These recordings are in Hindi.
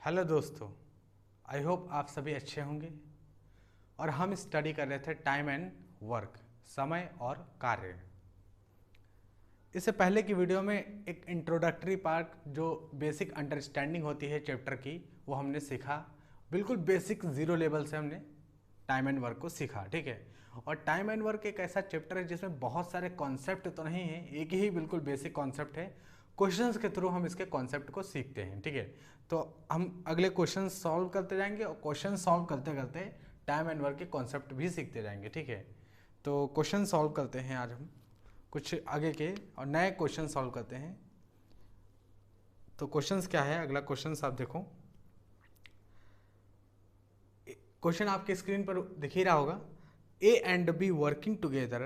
हेलो दोस्तों, आई होप आप सभी अच्छे होंगे। और हम स्टडी कर रहे थे टाइम एंड वर्क, समय और कार्य। इससे पहले की वीडियो में एक इंट्रोडक्टरी पार्ट जो बेसिक अंडरस्टैंडिंग होती है चैप्टर की, वो हमने सीखा। बिल्कुल बेसिक जीरो लेवल से हमने टाइम एंड वर्क को सीखा, ठीक है। और टाइम एंड वर्क एक ऐसा चैप्टर है जिसमें बहुत सारे कॉन्सेप्ट तो नहीं है, एक ही बिल्कुल बेसिक कॉन्सेप्ट है। क्वेश्चंस के थ्रू हम इसके कॉन्सेप्ट को सीखते हैं, ठीक है। तो हम अगले क्वेश्चन सॉल्व करते जाएंगे और क्वेश्चन सॉल्व करते करते टाइम एंड वर्क के कॉन्सेप्ट भी सीखते जाएंगे, ठीक है। तो क्वेश्चन सॉल्व करते हैं आज हम कुछ आगे के और नए क्वेश्चन सॉल्व करते हैं। तो क्वेश्चंस क्या है, अगला क्वेश्चन आप देखो। क्वेश्चन आपके स्क्रीन पर दिख ही रहा होगा। A and B working together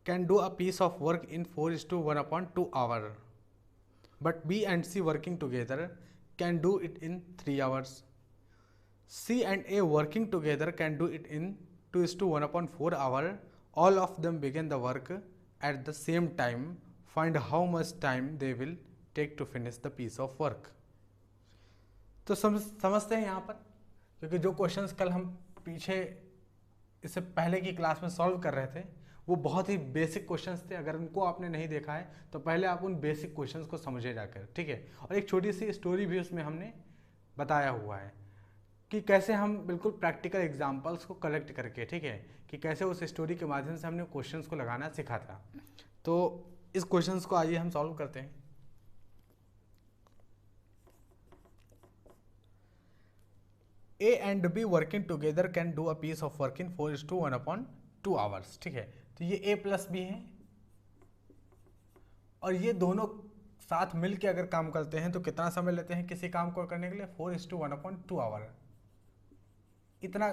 can do a piece of work in 4:1/2 hour, but B and C working together can do it in 3 hours. C and A working together can do it in 2:1/4 hour. All of them begin the work at the same time. Find how much time they will take to finish the piece of work. तो समझते हैं यहाँ पर, क्योंकि जो क्वेश्चंस कल हम पीछे इससे पहले की क्लास में सॉल्व कर रहे थे वो बहुत ही बेसिक क्वेश्चंस थे। अगर उनको आपने नहीं देखा है तो पहले आप उन बेसिक क्वेश्चंस को समझे जाकर, ठीक है। और एक छोटी सी स्टोरी भी उसमें हमने बताया हुआ है कि कैसे हम बिल्कुल प्रैक्टिकल एग्जांपल्स को कलेक्ट करके, ठीक है, कि कैसे उस स्टोरी के माध्यम से हमने क्वेश्चंस को लगाना सीखा था। तो इस क्वेश्चंस को आइए हम सॉल्व करते हैं। A and B working together can do a piece of work in 4:1/2 hours, ठीक है। तो ये A प्लस B है और ये दोनों साथ मिल के अगर काम करते हैं तो कितना समय लेते हैं किसी काम को करने के लिए? 4:1/2 आवर। इतना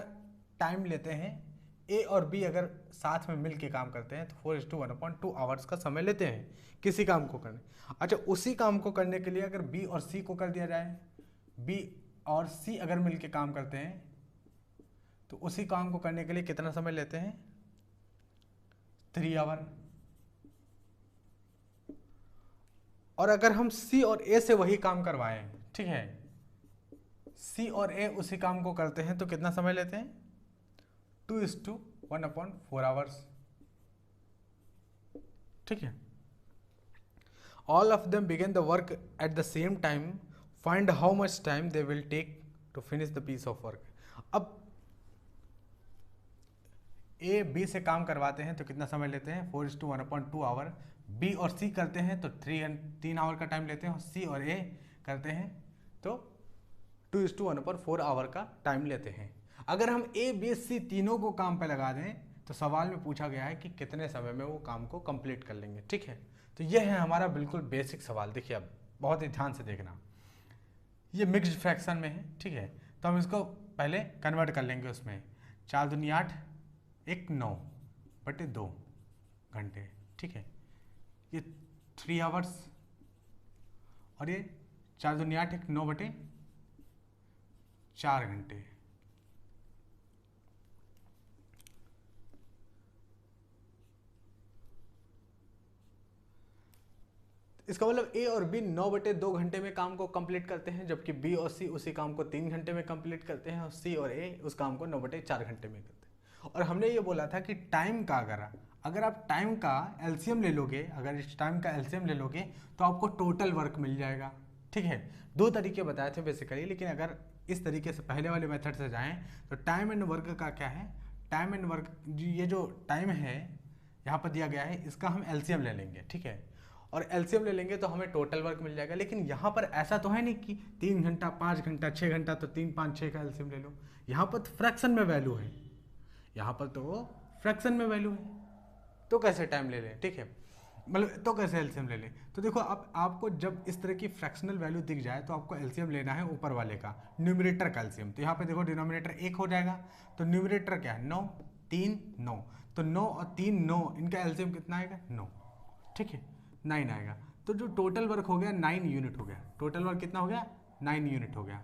टाइम लेते हैं। A और B अगर साथ में मिल के काम करते हैं तो 4:1/2 आवर्स का समय लेते हैं किसी काम को करने। अच्छा, उसी काम को करने के लिए अगर B और C को कर दिया जाए, B और C अगर मिल के काम करते हैं तो उसी काम को करने के लिए कितना समय लेते हैं? 3 आवर। और अगर हम C और A से वही काम करवाएं, ठीक है, C और A उसी काम को करते हैं तो कितना समय लेते हैं? 2:1/4 आवर्स, ठीक है। All of them begin the work at the same time. Find how much time they will take to finish the piece of work. अब A B से काम करवाते हैं तो कितना समय लेते हैं? 4:1/2 आवर। B और C करते हैं तो 3 आवर का टाइम लेते हैं और C और A करते हैं तो 2:1/4 आवर का टाइम लेते हैं। अगर हम A B C तीनों को काम पे लगा दें तो सवाल में पूछा गया है कि कितने समय में वो काम को कंप्लीट कर लेंगे, ठीक है। तो यह है हमारा बिल्कुल बेसिक सवाल। देखिए, अब बहुत ही ध्यान से देखना, ये मिक्स्ड फ्रैक्शन में है, ठीक है। तो हम इसको पहले कन्वर्ट कर लेंगे उसमें। 4 दूनी 8, 1 9/2 घंटे, ठीक है। ये 3 आवर्स और ये 4 दूनी 8, 1 9/4 घंटे। इसका मतलब A और B 9/2 घंटे में काम को कंप्लीट करते हैं, जबकि B और C उसी काम को 3 घंटे में कंप्लीट करते हैं और C और A उस काम को 9/4 घंटे में करते हैं। और हमने ये बोला था कि टाइम का अगर आप टाइम का एलसीएम ले लोगे, अगर इस टाइम का एलसीएम ले लोगे तो आपको टोटल वर्क मिल जाएगा, ठीक है। 2 तरीके बताए थे बेसिकली, लेकिन अगर इस तरीके से पहले वाले मेथड से जाएं तो टाइम एंड वर्क का क्या है? टाइम एंड वर्क, ये जो टाइम है यहाँ पर दिया गया है, इसका हम एलसीएम ले लेंगे, ठीक है। और एलसीएम ले लेंगे तो हमें टोटल वर्क मिल जाएगा। लेकिन यहाँ पर ऐसा तो है नहीं कि 3 घंटा 5 घंटा 6 घंटा, तो 3 5 6 का एलसीएम ले लो। यहाँ पर तो फ्रैक्शन में वैल्यू है, यहाँ पर तो फ्रैक्शन में वैल्यू है, तो कैसे टाइम ले लें, ठीक है, मतलब तो कैसे एलसीएम ले लें? तो देखो, अब आपको जब इस तरह की फ्रैक्शनल वैल्यू दिख जाए तो आपको एलसीएम लेना है ऊपर वाले का, न्यूमरेटर का एलसीएम। तो यहाँ पे देखो डिनोमिनेटर 1 हो जाएगा, तो न्यूमरेटर क्या है? 9 3 9, तो 9 और 3 9, इनका एलसीएम कितना आएगा? 9, ठीक है, 9 आएगा। तो जो टोटल वर्क हो गया 9 यूनिट हो गया। टोटल वर्क कितना हो गया? 9 यूनिट हो गया।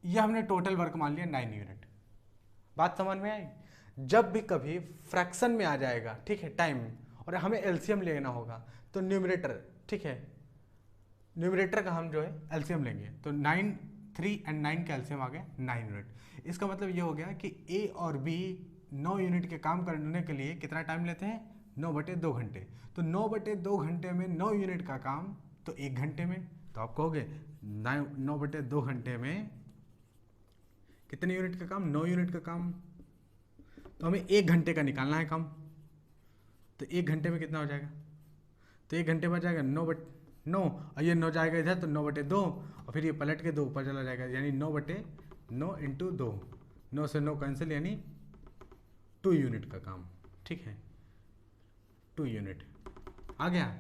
यह हमने टोटल वर्क मान लिया 9 यूनिट। बात समझ में आई? जब भी कभी फ्रैक्शन में आ जाएगा, ठीक है, टाइम, और हमें एलसीएम लेना होगा तो न्यूमरेटर, ठीक है, न्यूमरेटर का हम जो है एलसीएम लेंगे, तो 9, 3 और 9 का एलसीएम आ गया 9 यूनिट। इसका मतलब ये हो गया कि ए और बी 9 यूनिट के काम करने के लिए कितना टाइम लेते हैं, 9/2 घंटे। तो 9/2 घंटे में 9 यूनिट का काम तो 1 घंटे में, तो आप कहोगे 9/2 घंटे में कितने यूनिट का काम, 9 यूनिट का काम, तो हमें 1 घंटे का निकालना है काम। तो 1 घंटे में कितना हो जाएगा, तो 1 घंटे में जाएगा 9/9, और ये 9 जाएगा इधर तो 9/2, और फिर ये पलट के 2 ऊपर चला जाएगा, यानी 9/9 इंटू 2, 9 से 9 कैंसिल, यानी 2 यूनिट का काम। ठीक है, 2 यूनिट आ गया।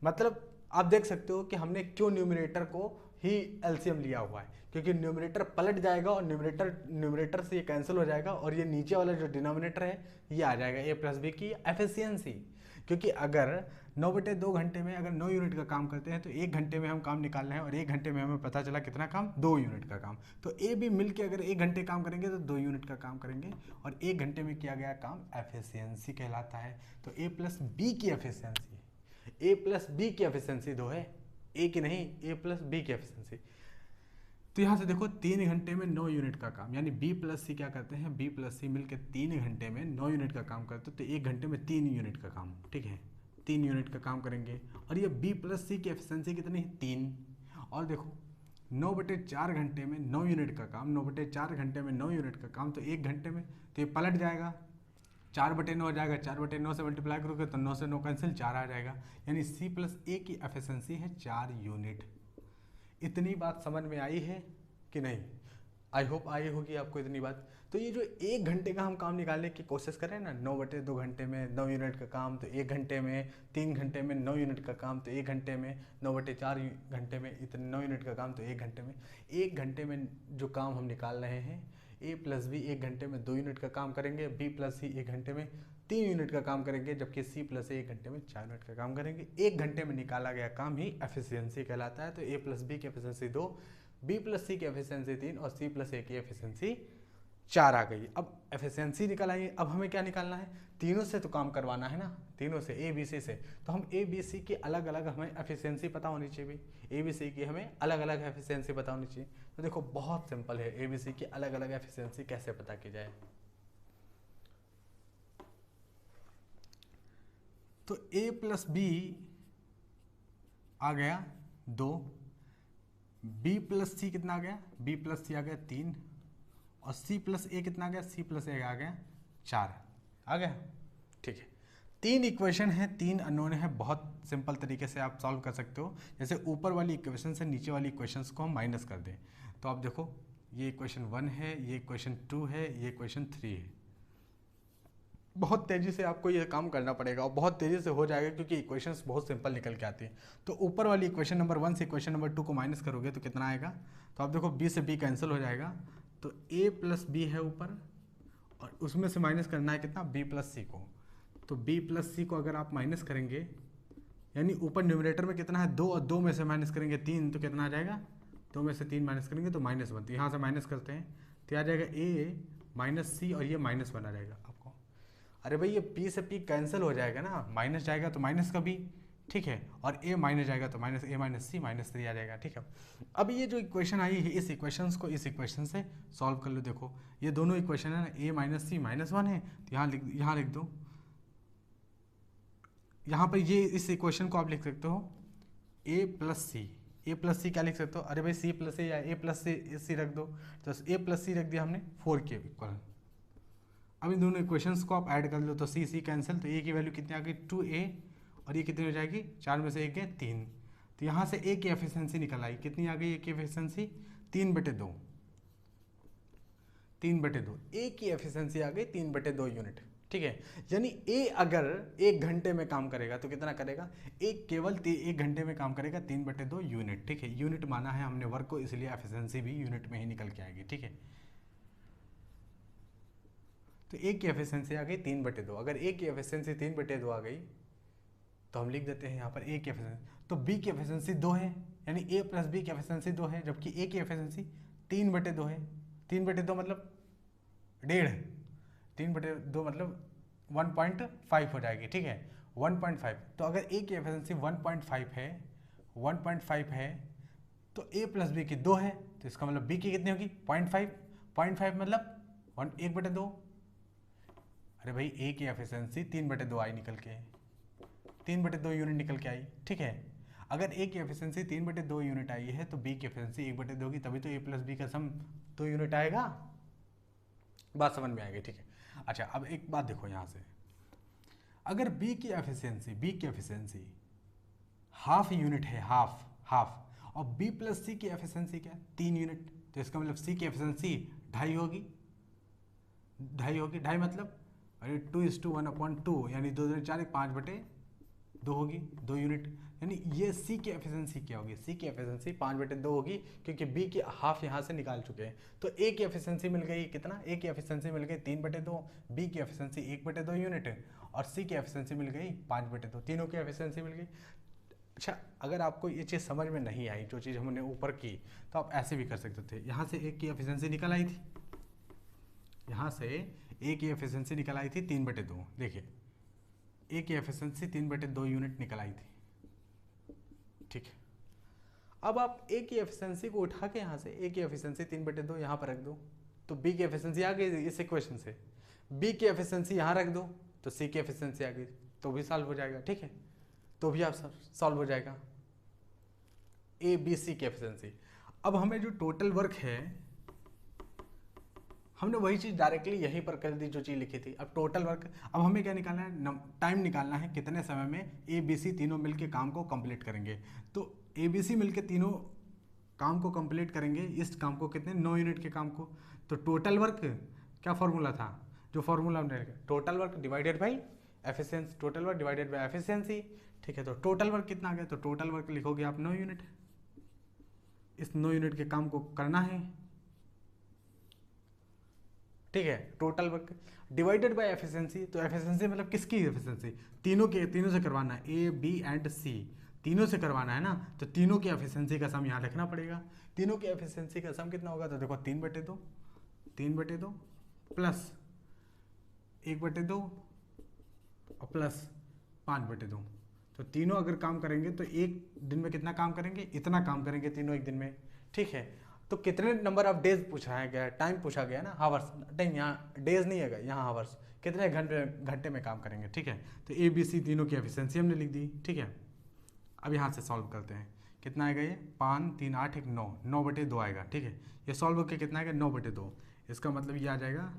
मतलब आप देख सकते हो कि हमने क्यों न्यूमरेटर को ही एलसीएम लिया हुआ है, क्योंकि न्यूमरेटर पलट जाएगा और न्यूमरेटर से ये कैंसिल हो जाएगा, और ये नीचे वाला जो डिनोमिनेटर है ये आ जाएगा ए प्लस बी की एफिशिएंसी। क्योंकि अगर 9/2 घंटे में अगर 9 यूनिट का काम करते हैं तो 1 घंटे में हम काम निकाल रहे हैं, और 1 घंटे में हमें पता चला कितना काम, 2 यूनिट का काम। तो ए बी मिल के अगर 1 घंटे काम करेंगे तो 2 यूनिट का काम करेंगे, और 1 घंटे में किया गया काम एफिशिएंसी कहलाता है। तो ए प्लस बी की एफिशिएंसी, ए प्लस बी की एफिशिएंसी 2 है, ए की नहीं, ए प्लस बी की एफिशिएंसी। तो यहाँ से देखो 3 घंटे में 9 यूनिट का काम, यानी बी प्लस सी क्या करते हैं, बी प्लस सी मिलकर 3 घंटे में 9 यूनिट का काम करते हैं, तो 1 घंटे में 3 यूनिट का काम। ठीक है, 3 यूनिट का काम करेंगे, और ये बी प्लस सी की एफिशिएंसी कितनी है, 3। और देखो 9/4 घंटे में 9 यूनिट का काम, 9/4 घंटे में 9 यूनिट का काम, तो 1 घंटे में तो ये पलट जाएगा, 4/9 हो जाएगा, 4/9 से मल्टीप्लाई करोगे तो 9 से 9 कैंसिल, 4 आ जाएगा, यानी सी प्लस ए की एफिशिएंसी है 4 यूनिट। इतनी बात समझ में आई है कि नहीं? आई होप आई होगी आपको इतनी बात। तो ये जो 1 घंटे का हम काम निकालने की कोशिश करें ना, 9/2 घंटे में 9 यूनिट का काम, तो 1 घंटे में, 3 घंटे में 9 यूनिट का काम, तो 1 घंटे में, 9/4 घंटे में इतने 9 यूनिट का काम, तो 1 घंटे में। 1 घंटे में जो काम हम निकाल रहे हैं, ए प्लस बी 1 घंटे में 2 यूनिट का काम करेंगे, बी प्लस सी 1 घंटे में 3 यूनिट का काम करेंगे, जबकि सी प्लस ए 1 घंटे में 4 यूनिट का काम करेंगे। 1 घंटे में निकाला गया काम ही एफिशिएंसी कहलाता है। तो ए प्लस बी की एफिशिएंसी 2, बी प्लस सी की एफिशिएंसी 3, और सी प्लस ए की एफिशिएंसी 4 आ गई। अब एफिशिएंसी निकल आई, अब हमें क्या निकालना है, तीनों से तो काम करवाना है ना, तीनों से, ए बी सी से। तो हम ए बी सी की अलग अलग हमें एफिशिएंसी पता होनी चाहिए भाई, ए बी सी की हमें अलग अलग एफिशिएंसी पता होनी चाहिए। तो देखो बहुत सिंपल है, ए बी सी की अलग अलग एफिशिएंसी कैसे पता की जाए। तो ए प्लस बी आ गया 2, बी प्लस सी कितना आ गया, बी प्लस सी आ गया 3, और सी प्लस ए कितना आ गया, सी प्लस ए आ गया 4 आ गया। ठीक है, 3 इक्वेशन है, 3 अननोन है, बहुत सिंपल तरीके से आप सॉल्व कर सकते हो। जैसे ऊपर वाली इक्वेशन से नीचे वाली इक्वेशंस को हम माइनस कर दें, तो आप देखो ये इक्वेशन 1 है, ये इक्वेशन 2 है, ये इक्वेशन 3 है। बहुत तेज़ी से आपको ये काम करना पड़ेगा, और बहुत तेज़ी से हो जाएगा क्योंकि इक्वेशंस बहुत सिंपल निकल के आती है। तो ऊपर वाली इक्वेशन नंबर 1 से इक्वेशन नंबर 2 को माइनस करोगे तो कितना आएगा, तो आप देखो बी से बी कैंसिल हो जाएगा, तो ए प्लस बी है ऊपर, और उसमें से माइनस करना है कितना, बी प्लस सी को। तो बी प्लस सी को अगर आप माइनस करेंगे, यानी ऊपर न्यूमरेटर में कितना है 2, और 2 में से माइनस करेंगे 3, तो कितना आ जाएगा, 2 में से 3 माइनस करेंगे तो -1। तो यहाँ से माइनस करते हैं तो आ जाएगा ए माइनस सी, और ये -1 आ जाएगा आपको। अरे भाई ये पी से पी कैंसिल हो जाएगा ना, माइनस जाएगा तो माइनस का बी, ठीक है, और ए माइनस जाएगा तो माइनस ए माइनस सी -3 आ जाएगा। ठीक है, अब ये जो इक्वेशन आई है, इस इक्वेशंस को इस इक्वेशन से सॉल्व कर लो। देखो ये दोनों इक्वेशन है ना, ए माइनस सी -1 है, तो यहाँ लिख दो, यहाँ पर ये इस इक्वेशन को आप लिख सकते हो ए प्लस सी। ए प्लस सी क्या लिख सकते हो, अरे भाई सी प्लस ए या ए प्लस सी रख दो, तो ए प्लस सी रख दिया हमने 4 के इक्वल। अब इन दोनों इक्वेशंस को आप ऐड कर लो, तो सी कैंसिल, तो ए की वैल्यू कितनी आ गई 2a, और ये कितनी हो जाएगी, 4 में से 1 गए 3। तो यहाँ से ए की एफिशिएंसी निकल आई, कितनी आ गई ए की एफिशिएंसी, 3/2, 3/2 ए की एफिशिएंसी आ गई 3/2 यूनिट। ठीक है, यानी ए अगर 1 घंटे में काम करेगा तो कितना करेगा, ए केवल 1 घंटे में काम करेगा 3/2 यूनिट। ठीक है, यूनिट माना है हमने वर्क को, इसलिए एफिशिएंसी भी यूनिट में ही निकल के आएगी। ठीक है, तो ए की एफिशिएंसी आ गई 3/2। अगर ए की एफिशिएंसी 3/2 आ गई तो हम लिख देते हैं यहाँ पर ए की एफिशिएंसी, तो बी की एफिशिएंसी 2 है, यानी ए प्लस बी की एफिशिएंसी 2 है, जबकि ए की एफिशिएंसी 3/2 है। 3/2 मतलब 1.5, 3/2 मतलब 1.5 हो जाएगी। ठीक है, 1.5। तो अगर ए की एफिशिएंसी 1.5 है, 1.5 है तो a प्लस बी की 2 है, तो इसका मतलब b की कितनी होगी 0.5, 0.5 मतलब 1/2। अरे भाई a की एफिशिएंसी 3/2 आई निकल के, 3/2 यूनिट निकल के आई, ठीक है। अगर a की एफिशिएंसी 3/2 यूनिट आई है तो b की एफिशिएंसी 1/2 होगी, तभी तो a प्लस बी का सम 2 यूनिट आएगा। बात समझ में आएगी, ठीक है। अच्छा अब एक बात देखो यहाँ से, अगर b की एफिशिएंसी हाफ यूनिट है, हाफ, और b प्लस c की एफिशिएंसी क्या है 3 यूनिट, तो इसका मतलब c की एफिशिएंसी 2.5 होगी, 2.5 मतलब अरे 2:1/2 यानी 2 4 5/2 होगी, 2 यूनिट, यानी ये c की एफिशिएंसी क्या होगी, c की एफिशिएंसी 5/2 होगी, क्योंकि b की हाफ यहाँ से निकाल चुके हैं। तो a की एफिशिएंसी मिल गई कितना, a की एफिशिएंसी मिल गई 3/2, b की एफिशिएंसी 1/2 यूनिट और c की एफिशिएंसी मिल गई 5/2, तीनों की एफिशिएंसी मिल गई। अच्छा अगर आपको ये चीज़ समझ में नहीं आई जो चीज़ हमने ऊपर की, तो आप ऐसे भी कर सकते थे, यहाँ से a की एफिशिएंसी निकल आई थी, यहाँ से a की एफिशिएंसी निकल आई थी 3/2, देखिए a की एफिशिएंसी 3/2 यूनिट निकल आई थी, ठीक है। अब आप a की एफिशिएंसी को उठा के यहाँ से a की एफिशिएंसी 3/2 यहाँ पर रख दो, तो b की एफिशिएंसी आ गई इस इक्वेशन से, b की एफिशिएंसी यहाँ रख दो तो c की एफिशिएंसी आ गई, तो भी सॉल्व हो जाएगा, ठीक है, तो भी आप सॉल्व हो जाएगा ए बी सी की एफिशिएंसी। अब हमें जो टोटल वर्क है हमने वही चीज़ डायरेक्टली यहीं पर कर दी जो चीज़ लिखी थी। अब टोटल वर्क, अब हमें क्या निकालना है, टाइम निकालना है, कितने समय में ए बी सी तीनों मिलके काम को कंप्लीट करेंगे। तो ए बी सी मिलके तीनों काम को कंप्लीट करेंगे, इस काम को कितने 9 यूनिट के काम को। तो टोटल वर्क क्या फॉर्मूला था, जो फॉर्मूला हमने total work divided by efficiency, total work divided by efficiency, ठीक है। तो टोटल वर्क कितना आ गया, तो टोटल वर्क लिखोगे आप 9 यूनिट, इस 9 यूनिट के काम को करना है, ठीक है। Total work divided by efficiency, तो एफिशिएंसी मतलब किसकी एफिशिएंसी, तीनों से करवाना है, ए बी एंड सी तीनों से करवाना है ना, तो तीनों की एफिशिएंसी का सम यहाँ लिखना पड़ेगा। तीनों की एफिशिएंसी का सम कितना होगा, तो देखो 3/2 प्लस 1/2 और प्लस 5/2, तो तीनों अगर काम करेंगे तो एक दिन में कितना काम करेंगे, इतना काम करेंगे तीनों एक दिन में, ठीक है। तो कितने नंबर ऑफ डेज पूछा गया, टाइम पूछा गया ना, हावर्स, टाइम यहाँ डेज नहीं है यहाँ हावर्स, कितने घंटे में काम करेंगे, ठीक है। तो ए बी सी तीनों की एफिशिएंसी हमने लिख दी, ठीक है। अब यहाँ से सॉल्व करते हैं, कितना आएगा ये 5 3 8 1 9, 9/2 आएगा, ठीक है। ये सॉल्व होकर कितना आएगा 9/2, इसका मतलब ये आ जाएगा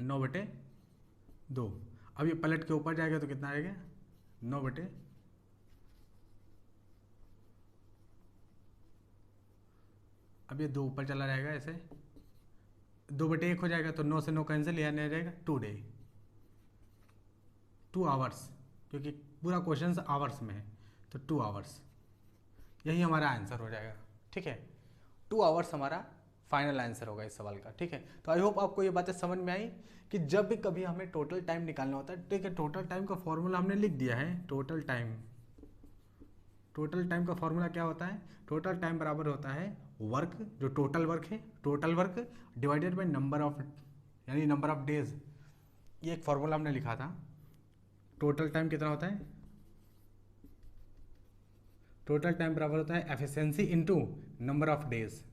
9/2। अब ये पलट के ऊपर जाएगा तो कितना आएगा 9/, अब ये 2 ऊपर चला जाएगा, ऐसे 2/1 हो जाएगा, तो 9 से 9 कैंसिल, यहाँ आ जाएगा 2 डे, 2 आवर्स, क्योंकि पूरा क्वेश्चन आवर्स में है, तो 2 आवर्स, यही हमारा आंसर हो जाएगा, ठीक है। 2 आवर्स हमारा फाइनल आंसर होगा इस सवाल का, ठीक है। तो आई होप आपको ये बातें समझ में आई कि जब भी कभी हमें टोटल टाइम निकालना होता है, ठीक है, टोटल टाइम का फॉर्मूला हमने लिख दिया है। टोटल टाइम का फॉर्मूला क्या होता है, टोटल टाइम बराबर होता है वर्क, जो टोटल वर्क है, total work divided by number of, यानी नंबर ऑफ डेज, ये एक फॉर्मूला हमने लिखा था। टोटल टाइम कितना होता है, टोटल टाइम बराबर होता है efficiency into number of days,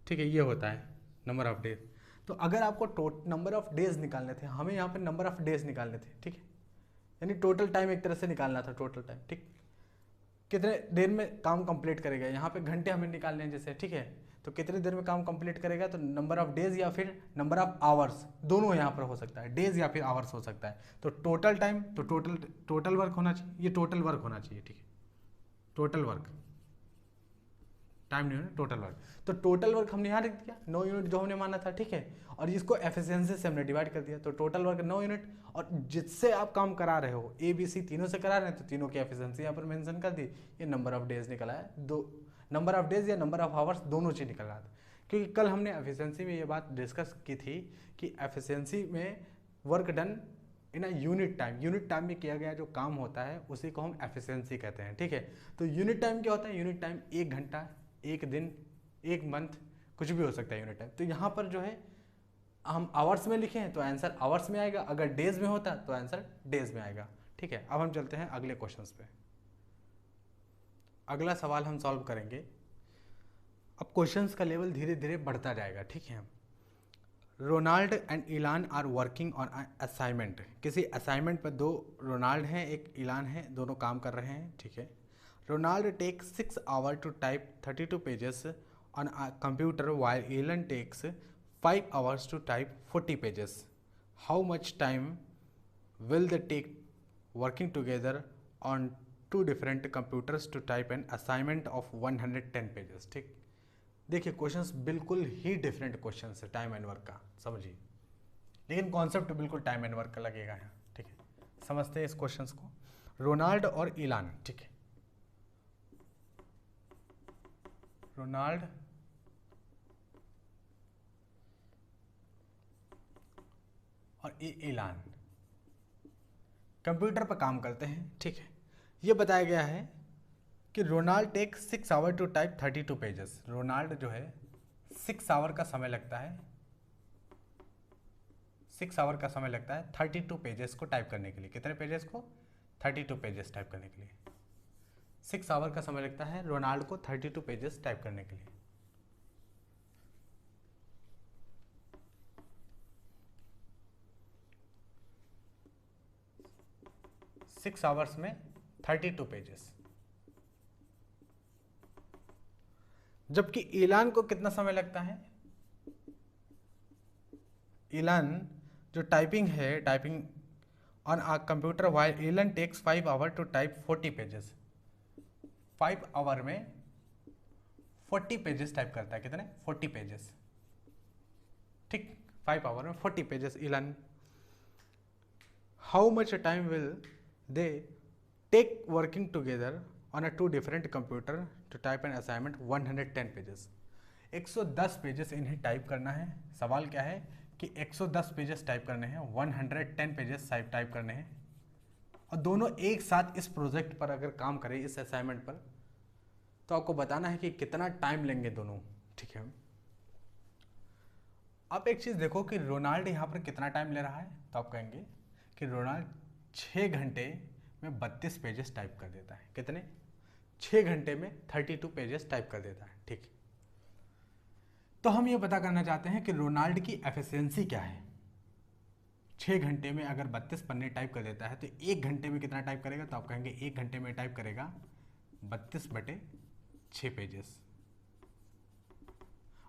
ठीक है, ये होता है नंबर ऑफ डेज। तो अगर आपको नंबर ऑफ डेज निकालने थे, हमें यहाँ पे नंबर ऑफ डेज निकालने थे, ठीक है, यानी टोटल टाइम एक तरह से निकालना था, टोटल टाइम, ठीक, कितने देर में काम कंप्लीट करेगा, यहाँ पे घंटे हमें निकालने हैं जैसे, ठीक है, तो कितने देर में काम कंप्लीट करेगा, तो नंबर ऑफ डेज या फिर नंबर ऑफ आवर्स, दोनों यहाँ पर हो सकता है, डेज या फिर आवर्स हो सकता है। तो टोटल टाइम, तो टोटल वर्क होना चाहिए, ये टोटल वर्क होना चाहिए, ठीक है, टोटल वर्क, टाइम नहीं होना, टोटल वर्क। तो टोटल वर्क हमने यहाँ लिख दिया 9 यूनिट जो हमने माना था, ठीक है, और इसको एफिशिएंसी से हमने डिवाइड कर दिया, तो टोटल वर्क 9 यूनिट, और जिससे आप काम करा रहे हो ए बी सी तीनों से करा रहे हैं, तो तीनों की एफिशिएंसी यहाँ पर मेंशन कर दी। ये नंबर ऑफ डेज निकला है, दो नंबर ऑफ डेज या नंबर ऑफ आवर्स दोनों चीज़ निकल रहा था, क्योंकि कल हमने एफिशिएंसी में ये बात डिस्कस की थी कि एफिशिएंसी में work done in a unit time में किया गया जो काम होता है उसी को हम एफिशिएंसी कहते हैं, ठीक है। तो यूनिट टाइम क्या होता है, यूनिट टाइम 1 घंटा, 1 दिन, 1 मंथ, कुछ भी हो सकता है यूनिट टाइम। तो यहाँ पर जो है हम आवर्स में लिखे हैं तो आंसर आवर्स में आएगा, अगर डेज में होता तो आंसर डेज में आएगा, ठीक है, अब हम चलते हैं अगले क्वेश्चंस पे। अगला सवाल हम सॉल्व करेंगे। अब क्वेश्चंस का लेवल धीरे धीरे बढ़ता जाएगा, ठीक है। Ronald and Ilan are working on assignment. किसी असाइनमेंट पर दो रोनाल्ड हैं, एक इलान है, दोनों काम कर रहे हैं, ठीक है। Ronald take 6 hour to type 32 pages on a computer while Ilan takes 5 hours to type 40 pages. How much time will they take working together on two different computers to type an assignment of 110 pages। ठीक, देखिए क्वेश्चंस बिल्कुल ही डिफरेंट क्वेश्चंस है टाइम एंड वर्क का, समझिए, लेकिन कॉन्सेप्ट बिल्कुल टाइम एंड वर्क का लगेगा यहाँ, ठीक है। समझते हैं इस क्वेश्चंस को। रोनाल्ड और इलान, ठीक है, रोनाल्ड और इलान कंप्यूटर पर काम करते हैं, ठीक है। ये बताया गया है कि Ronald take 6 hour to type 32 pages. Ronald जो है 6 आवर का समय लगता है, 6 आवर का समय लगता है 32 पेजेस को टाइप करने के लिए। कितने पेजेस को? 32 पेजेस टाइप करने के लिए 6 आवर का समय लगता है रोनाल्ड को 32 पेजेस टाइप करने के लिए। सिक्स आवर्स में 32 पेजेस। जबकि इलान को कितना समय लगता है? इलान जो टाइपिंग है, typing on a computer while Ilan takes 5 hour to type 40 pages. 5 hour में 40 पेजेस टाइप करता है। कितने? 40 पेजेस, ठीक। 5 आवर में 40 pages Ilan. How much time will they take working together on a 2 different computer to type an assignment 110 pages. 110 pages इन्हें टाइप करना है। सवाल क्या है कि 110 पेजेस टाइप करने हैं, 110 पेजेस टाइप करने हैं, और दोनों एक साथ इस प्रोजेक्ट पर अगर काम करें, इस असाइनमेंट पर, तो आपको बताना है कि कितना टाइम लेंगे दोनों, ठीक है। आप एक चीज़ देखो कि रोनाल्ड यहाँ पर कितना टाइम ले रहा है, तो आप कहेंगे कि रोनाल्ड 6 घंटे में 32 पेजेस टाइप कर देता है। कितने? 6 घंटे में 32 पेजेस टाइप कर देता है, ठीक। तो हम ये पता करना चाहते हैं कि रोनाल्ड की एफिशिएंसी क्या है। 6 घंटे में अगर 32 पन्ने टाइप कर देता है तो 1 घंटे में कितना टाइप करेगा, तो आप कहेंगे 1 घंटे में टाइप करेगा 32/6 पेजेस।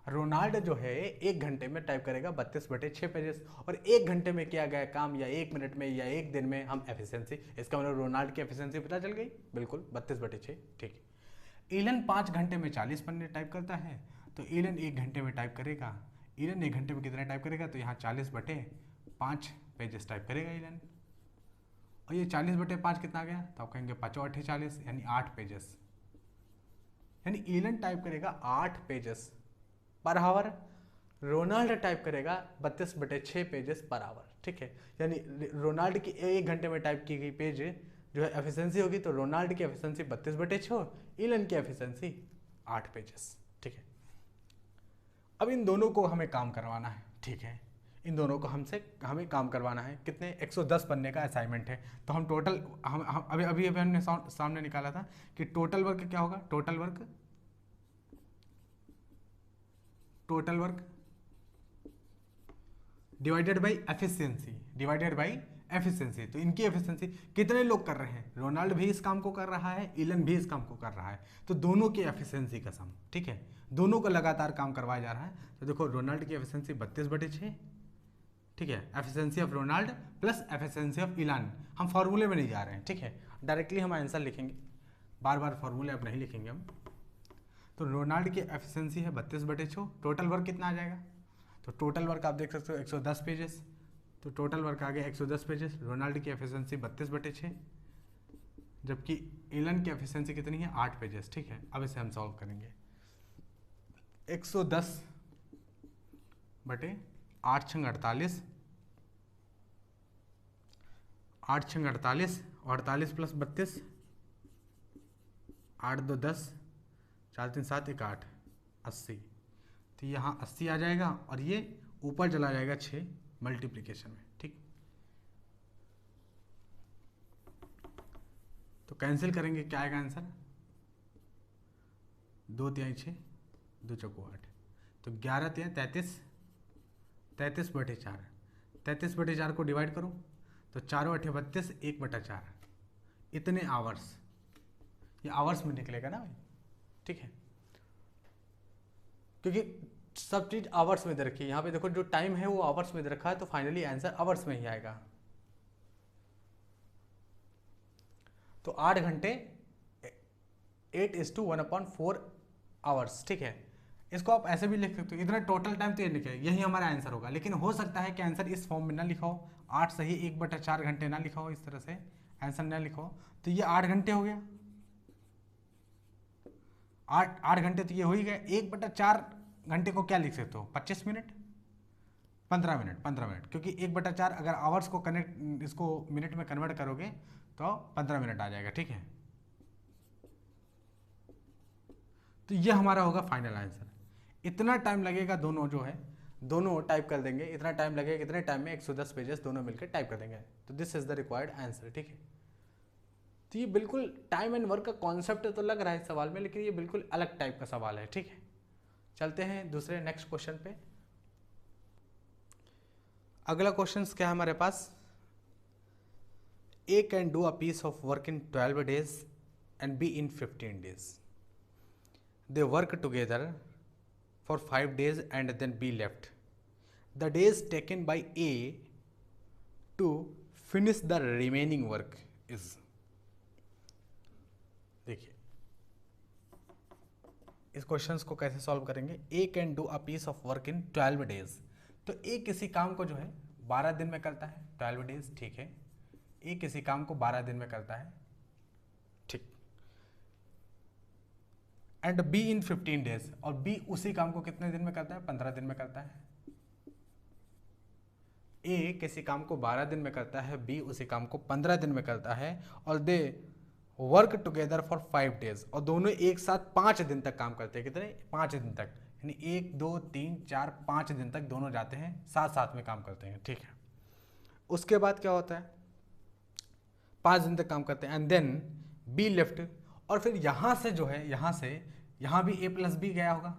रोनाल्ड जो है 1 घंटे में टाइप करेगा 32/6 पेजेस। और 1 घंटे में किया गया काम या 1 मिनट में या 1 दिन में हम एफिशिएंसी, इसका मतलब रोनाल्ड की एफिशिएंसी पता चल गई, बिल्कुल 32/6, ठीक। इलन 5 घंटे में 40 पन्ने टाइप करता है, तो इलन 1 घंटे में टाइप करेगा, इलन 1 घंटे में कितना टाइप करेगा, तो यहाँ 40/5 पेजेस टाइप करेगा इलन। और ये 40/5 कितना आ गया, तो आप कहेंगे 5 8 40, यानी 8 पेजेस। यानी इलन टाइप करेगा 8 pages per hour, Ronald type करेगा 32/6 पेजेस पर आवर, ठीक है। यानी रोनाल्ड की 1 घंटे में टाइप की गई पेज जो है एफिशिएंसी होगी, तो रोनाल्ड की एफिशिएंसी 32/6, इलन की एफिशिएंसी 8 पेजेस, ठीक है। अब इन दोनों को हमें काम करवाना है, ठीक है। इन दोनों को हमें काम करवाना है। कितने? 110 पन्ने का असाइनमेंट है। तो हम टोटल हम अभी हमने सामने निकाला था कि टोटल वर्क क्या होगा। Total work divided by efficiency. तो इनकी एफिशिएंसी कितने लोग कर रहे हैं? रोनाल्ड भी इस काम को कर रहा है, इलन भी इस काम को कर रहा है, तो दोनों की एफिशिएंसी का सम, ठीक है। दोनों को लगातार काम करवाया जा रहा है। तो देखो रोनाल्ड की एफिशिएंसी 32/6, ठीक है। Efficiency of Ronald plus efficiency of Ilan. हम फॉर्मूले में नहीं जा रहे हैं, ठीक है, डायरेक्टली हम आंसर लिखेंगे, बार बार फॉर्मूले अब नहीं लिखेंगे हम। तो रोनाल्ड की एफिशिएंसी है 32/6। टोटल वर्क कितना आ जाएगा, तो टोटल वर्क आप देख सकते हो 110 पेजेस। तो टोटल वर्क आ गया 110 पेजेस। रोनाल्ड की एफिशिएंसी 32/6, जबकि इलन की एफिशिएंसी कितनी है? 8 पेजेस, ठीक है। अब इसे हम सॉल्व करेंगे। 110/8 × 48, 8 × 48, 48 + 32, 8 2 10, 4 3 7 1 8, 80। तो यहाँ 80 आ जाएगा और ये ऊपर चला जाएगा 6 मल्टीप्लिकेशन में, ठीक। कैंसिल करेंगे, क्या आएगा आंसर? 2 तिहाई 6, 2 चौको 8, तो 11 तिहाई 33, 33/4, 33/4 को डिवाइड करो तो 4 8 32, 1/4, इतने आवर्स, ये आवर्स में निकलेगा ना भाई, ठीक है, क्योंकि सब चीज आवर्स में दे रखी है। यहाँ पे देखो जो टाइम है वो आवर्स में दे रखा है, तो फाइनली आंसर आवर्स में ही आएगा। तो 8 घंटे 8:1/4 आवर्स, ठीक है। इसको आप ऐसे भी लिख सकते हो, इतना टोटल टाइम तो ये लिखे, यही हमारा आंसर होगा। लेकिन हो सकता है कि आंसर इस फॉर्म में ना लिखा हो, 8 सही 1/4 घंटे ना लिखा हो, इस तरह से आंसर ना लिखा हो, तो ये 8 घंटे हो गया। 8 घंटे तो ये हो ही गए। 1/4 घंटे को क्या लिख सकते हो? 25 मिनट, 15 मिनट, 15 मिनट, क्योंकि 1/4 अगर आवर्स को कनेक्ट इसको मिनट में कन्वर्ट करोगे तो 15 मिनट आ जाएगा, ठीक है। तो ये हमारा होगा फाइनल आंसर। इतना टाइम लगेगा, दोनों जो है दोनों टाइप कर देंगे, इतना टाइम लगेगा, कितने टाइम में 110 पेजेस दोनों मिलकर टाइप कर देंगे। तो this is the required answer, ठीक है। तो ये बिल्कुल टाइम एंड वर्क का कॉन्सेप्ट तो लग रहा है इस सवाल में, लेकिन ये बिल्कुल अलग टाइप का सवाल है, ठीक है। चलते हैं दूसरे नेक्स्ट क्वेश्चन पे। अगला क्वेश्चन क्या है हमारे पास? A can do a piece of work in 12 days and B in 15 days. They work together for 5 days and then B left. The days taken by A to finish the remaining work is, देखिए इस क्वेश्चंस को कैसे सॉल्व करेंगे। A can do a piece of work in 12 days, तो A किसी काम को जो है 12 दिन में करता है, 12 डेज, ठीक है। A किसी काम को 12 दिन में करता है, ठीक। एंड B इन 15 डेज, और B उसी काम को कितने दिन में करता है? 15 दिन में करता है। A किसी काम को 12 दिन में करता है, B उसी काम को 15 दिन में करता है, और they work together for 5 days, और दोनों एक साथ 5 दिन तक काम करते हैं। कितने? 5 दिन तक, यानी 1 2 3 4 5 दिन तक दोनों जाते हैं, साथ साथ में काम करते हैं, ठीक है। उसके बाद क्या होता है? 5 दिन तक काम करते हैं, एंड देन बी लेफ्ट, और फिर यहाँ से जो है, यहाँ से यहाँ भी A प्लस बी गया होगा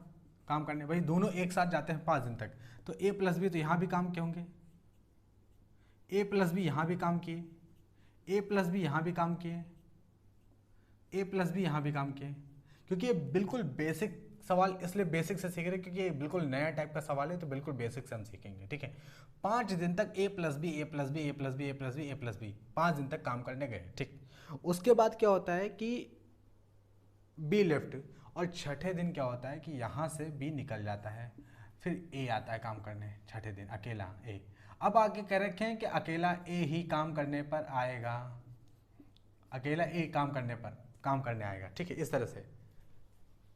काम करने, भाई दोनों एक साथ जाते हैं 5 दिन तक, तो A प्लस बी तो यहाँ भी काम किए होंगे, A प्लस बी यहाँ भी काम किए, A प्लस बी यहाँ भी काम किए, A प्लस बी यहाँ भी काम किए। क्योंकि ये बिल्कुल बेसिक सवाल, इसलिए बेसिक से सीख रहे हैं क्योंकि ये बिल्कुल नया टाइप का सवाल है, तो बिल्कुल बेसिक से हम सीखेंगे, ठीक है। 5 दिन तक A plus B, A plus B, A plus B, A plus B, A plus B, 5 दिन तक काम करने गए, ठीक। उसके बाद क्या होता है कि B लेफ्ट, और छठे दिन क्या होता है कि यहाँ से B निकल जाता है, फिर A आता है काम करने छठे दिन, अकेला A। अब आगे कह रखे हैं कि अकेला A ही काम करने पर आएगा, अकेला A काम करने आएगा, ठीक है। इस तरह से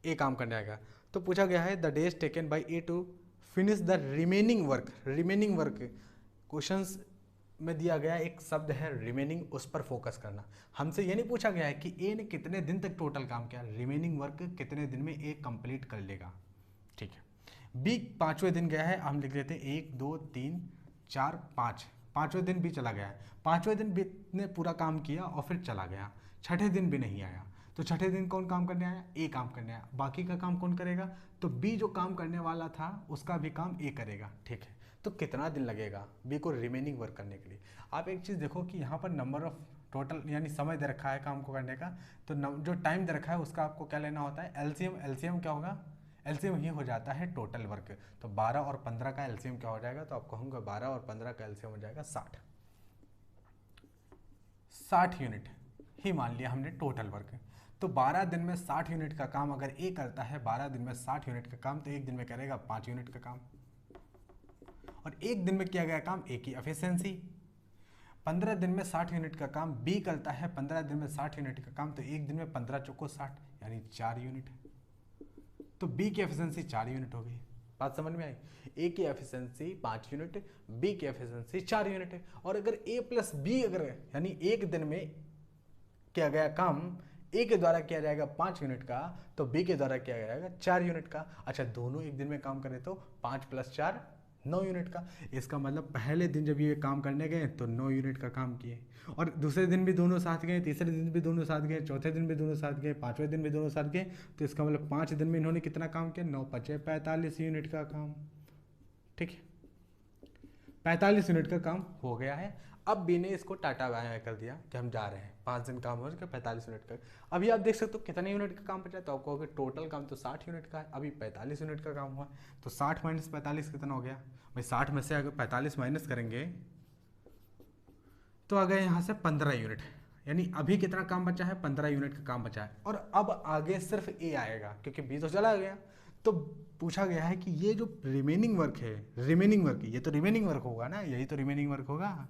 A काम करने आएगा। तो पूछा गया है the days taken by A to finish the remaining work. Remaining work questions में दिया गया एक शब्द है रिमेनिंग, उस पर फोकस करना। हमसे ये नहीं पूछा गया है कि A ने कितने दिन तक टोटल काम किया, रिमेनिंग वर्क कितने दिन में A कंप्लीट कर लेगा, ठीक है। B 5वें दिन गया है, हम लिख लेते हैं 1 2 3 4 5, 5वें दिन B चला गया है। 5वें दिन B ने पूरा काम किया और फिर चला गया, छठे दिन भी नहीं आया, तो छठे दिन कौन काम करने आया? A काम करने आया। बाकी का काम कौन करेगा? तो B जो काम करने वाला था उसका भी काम A करेगा, ठीक है। तो कितना दिन लगेगा B को रिमेनिंग वर्क करने के लिए? आप एक चीज़ देखो कि यहाँ पर नंबर ऑफ टोटल यानी समय दे रखा है काम को करने का, तो जो टाइम दे रखा है उसका आपको क्या लेना होता है? एलसीएम। एलसीएम क्या होगा? एलसीएम ही हो जाता है टोटल वर्क। तो 12 और 15 का एलसीएम क्या हो जाएगा? तो आपको कहूँगा 12 और 15 का एलसीएम हो जाएगा 60 यूनिट ही मान लिया हमने टोटल वर्क। तो 12 दिन में 60 यूनिट का काम अगर A करता है, 12 दिन में 60 यूनिट का काम, तो एक दिन में करेगा 5 यूनिट का काम, और एक दिन में किया गया काम A की एफिशिएंसी। 15 दिन में 60 यूनिट का काम B करता है, 15 दिन में 60 यूनिट का काम, तो एक दिन में 15 चौको 60 यानी 4 यूनिट। तो B की एफिशिएंसी 4 यूनिट हो गई। बात समझ में आई? A की एफिशिएंसी 5 यूनिट, B की एफिशिएंसी 4 यूनिट है। और अगर A प्लस B अगर यानी एक दिन में किया गया काम A के द्वारा किया जाएगा 5 यूनिट का, तो B के द्वारा किया जाएगा 4 यूनिट का। अच्छा, दोनों एक दिन में काम करें तो 5 + 4 9 यूनिट का। इसका मतलब पहले दिन जब ये काम करने गए तो 9 यूनिट का काम किए, और दूसरे दिन भी दोनों साथ गए, तीसरे दिन भी दोनों साथ गए, चौथे दिन भी दोनों साथ गए, पाँचवें दिन भी दोनों साथ गए। तो इसका मतलब 5 दिन में इन्होंने कितना काम किया, 9 पचे 45 यूनिट का काम। ठीक है, 45 यूनिट का काम हो गया है। अब बी ने इसको टाटा बाय कर दिया कि हम जा रहे हैं, 5 दिन काम हो गया 45 यूनिट का। अभी आप देख सकते हो कितने यूनिट का काम बचा, तो आपको कहोगे टोटल काम तो 60 यूनिट का है, अभी 45 यूनिट का काम हुआ। तो 60 माइनस 45 कितना हो गया भाई, 60 में से अगर 45 माइनस करेंगे तो आ गए यहाँ से 15 यूनिट, यानी अभी कितना काम बचा है, 15 यूनिट का काम बचा है। और अब आगे सिर्फ ए आएगा क्योंकि बी तो चला गया। तो पूछा गया है कि ये जो रिमेनिंग वर्क है, रिमेनिंग वर्क, ये तो रिमेनिंग वर्क होगा ना, यही तो रिमेनिंग वर्क होगा।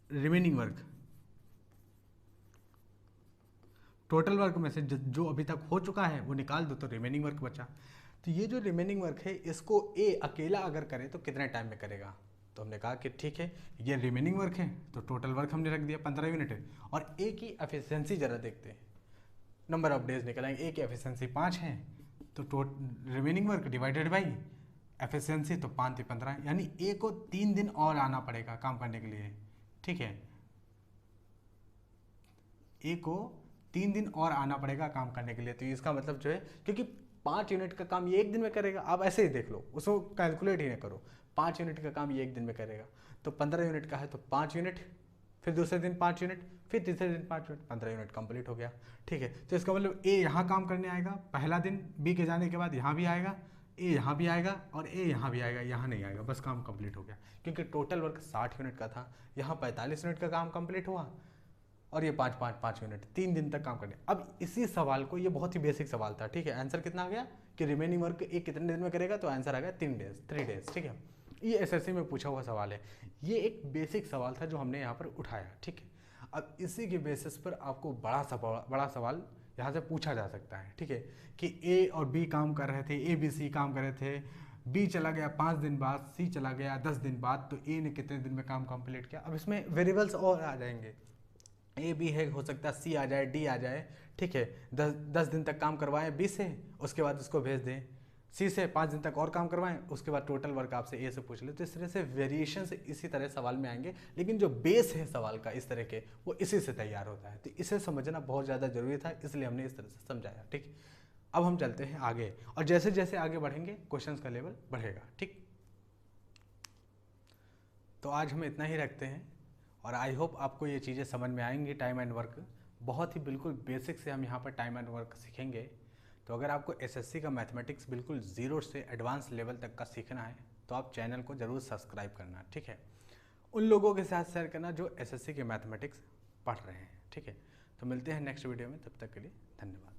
रिमेनिंग वर्क, टोटल वर्क में से जो अभी तक हो चुका है वो निकाल दो तो रिमेनिंग वर्क बचा। तो ये जो रिमेनिंग वर्क है इसको ए अकेला अगर करे तो कितने टाइम में करेगा, तो हमने कहा कि ठीक है ये रिमेनिंग वर्क है तो टोटल वर्क हमने रख दिया 15 यूनिट है। और ए की एफिशिएंसी ज़रा देखते हैं, नंबर ऑफ डेज निकलेंगे, ए की एफिशिएंसी 5 है तो remaining work divided by efficiency तो 5 से 15, यानी ए को 3 दिन और आना पड़ेगा काम करने के लिए। ठीक है, ए को 3 दिन और आना पड़ेगा काम करने के लिए। तो इसका मतलब जो है, क्योंकि 5 यूनिट का काम ये 1 दिन में करेगा, आप ऐसे ही देख लो, उसको कैलकुलेट ही ना करो, 5 यूनिट का काम ये 1 दिन में करेगा। तो 15 यूनिट का है तो 5 यूनिट, फिर दूसरे दिन 5 यूनिट, फिर तीसरे दिन 5 यूनिट, 15 यूनिट कंप्लीट हो गया। ठीक है, तो इसका मतलब ए यहाँ काम करने आएगा पहला दिन, बी के जाने के बाद यहाँ भी आएगा, ए यहाँ भी आएगा और ए यहाँ भी आएगा, यहाँ नहीं आएगा, बस काम कंप्लीट हो गया। क्योंकि टोटल वर्क 60 यूनिट का था, यहाँ 45 यूनिट का काम कंप्लीट हुआ और ये 5 यूनिट 3 दिन तक काम करने। अब इसी सवाल को, ये बहुत ही बेसिक सवाल था, ठीक है, आंसर कितना आ गया कि रिमेनिंग वर्क एक कितने दिन में करेगा, तो आंसर आ गया 3 डेज। ठीक है, ये एसएससी में पूछा हुआ सवाल है, ये एक बेसिक सवाल था जो हमने यहाँ पर उठाया। ठीक है, अब इसी के बेसिस पर आपको बड़ा सवाल यहाँ से पूछा जा सकता है। ठीक है, कि ए और बी काम कर रहे थे, ए बी सी काम कर रहे थे, बी चला गया 5 दिन बाद, सी चला गया 10 दिन बाद, तो ए ने कितने दिन में काम कंप्लीट किया। अब इसमें वेरिएबल्स और आ जाएंगे, ए बी है, हो सकता है सी आ जाए, डी आ जाए। ठीक है, 10 दिन तक काम करवाएं बी से, उसके बाद उसको भेज दें, सी से 5 दिन तक और काम करवाएं, उसके बाद टोटल वर्क आपसे ए से पूछ ले। तो इस तरह से वेरिएशन से इसी तरह सवाल में आएंगे, लेकिन जो बेस है सवाल का इस तरह के, वो इसी से तैयार होता है। तो इसे समझना बहुत ज़्यादा जरूरी था, इसलिए हमने इस तरह से समझाया। ठीक, अब हम चलते हैं आगे, और जैसे जैसे आगे बढ़ेंगे क्वेश्चन का लेवल बढ़ेगा। ठीक, तो आज हम इतना ही रखते हैं, और आई होप आपको ये चीज़ें समझ में आएंगी। टाइम एंड वर्क बहुत ही बिल्कुल बेसिक से हम यहाँ पर टाइम एंड वर्क सीखेंगे। तो अगर आपको एसएससी का मैथमेटिक्स बिल्कुल ज़ीरो से एडवांस लेवल तक का सीखना है तो आप चैनल को ज़रूर सब्सक्राइब करना। ठीक है, उन लोगों के साथ शेयर करना जो एसएससी के मैथमेटिक्स पढ़ रहे हैं। ठीक है, तो मिलते हैं नेक्स्ट वीडियो में, तब तक के लिए धन्यवाद।